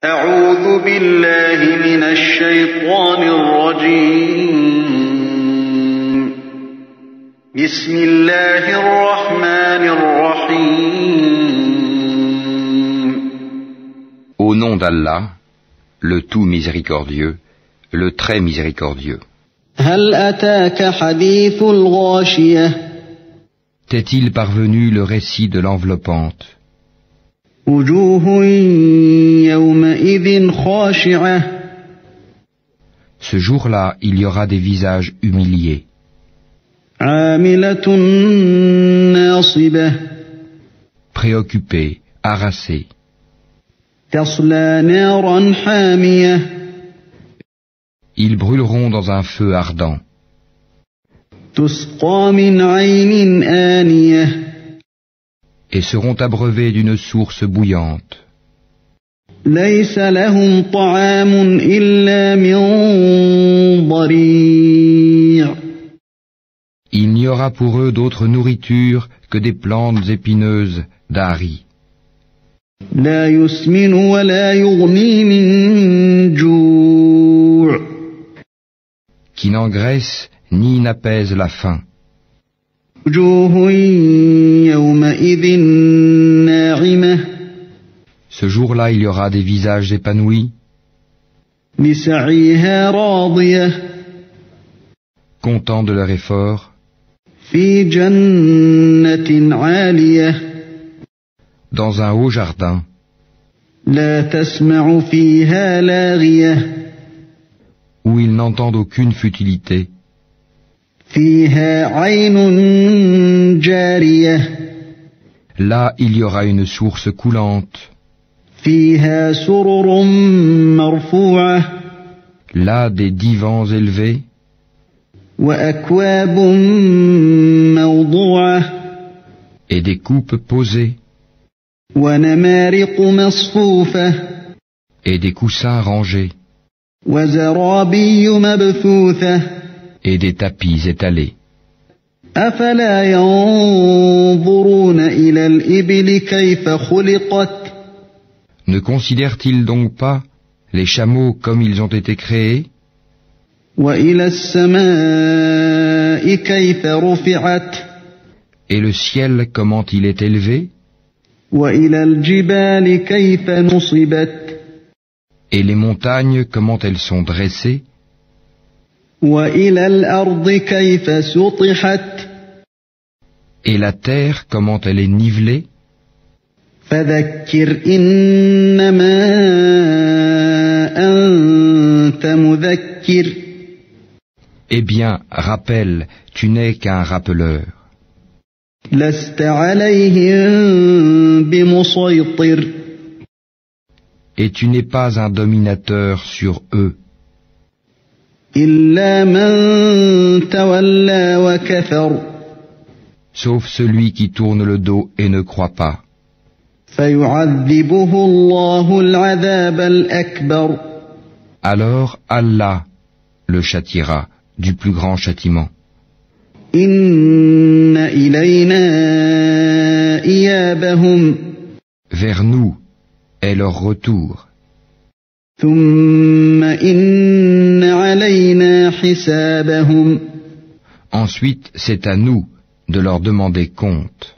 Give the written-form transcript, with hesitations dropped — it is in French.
أعوذ بالله من الشيطان الرجيم. بسم الله الرحمن الرحيم. Au nom d'Allah, le tout miséricordieux, le très miséricordieux. هل أتاك حديث الغاشية. T'est-il parvenu le récit de l'enveloppante? وجوه يومئذ خاشعة. Ce jour-là, il y aura des visages humiliés. عاملة ناصبة. Préoccupés, harassés. تصلى نارا حامية. Ils brûleront dans un feu ardent. تسقى من عين آنية. Et seront abreuvés d'une source bouillante. ليس لهم طعام إلا من ضريع. Il n'y aura pour eux d'autre nourriture que des plantes épineuses d'Ari, لا يسمن ولا يغني من جوع. qui n'engraissent ni n'apaisent la faim. وجوه يومئذ ناعمة. Ce jour-là, il y aura des visages épanouis, لسعيها راضية. contents de leur effort, في جنة عالية. dans un haut jardin, لا تسمع فيها لاغية. où ils n'entendent aucune futilité, فيها عين جارية. là il y aura une source coulante, فيها سرر مرفوعة. là des divans élevés, وأكواب موضوعة. et des coupes posées, ونمارق مصفوفة. et des coussins rangés, وزرابي مبثوثة. et des tapis étalés. أفلا ينظرون إلى الإبل كيف خلقت. Ne considèrent-ils donc pas les chameaux comme ils ont été créés, وإلى السماء كيف رفعت. et le ciel comment il est élevé, وإلى الجبال كيف نصبت. et les montagnes comment elles sont dressées, وإلى الأرض كيف سطحت. et la terre comment elle est nivelée. فذكر إنما أنت مذكر. Eh bien, rappelle, tu n'es qu'un rappeleur. لست عليهم بمسيطر. Et tu n'es pas un dominateur sur eux, إلا من تولى وكفر. sauf celui qui tourne le dos et ne croit pas. فيعذبه الله العذاب الأكبر. Alors Allah le châtiera du plus grand châtiment. إن إلينا إيابهم. Vers nous est leur retour. ثم إن علينا حسابهم. Ensuite, c'est à nous de leur demander compte.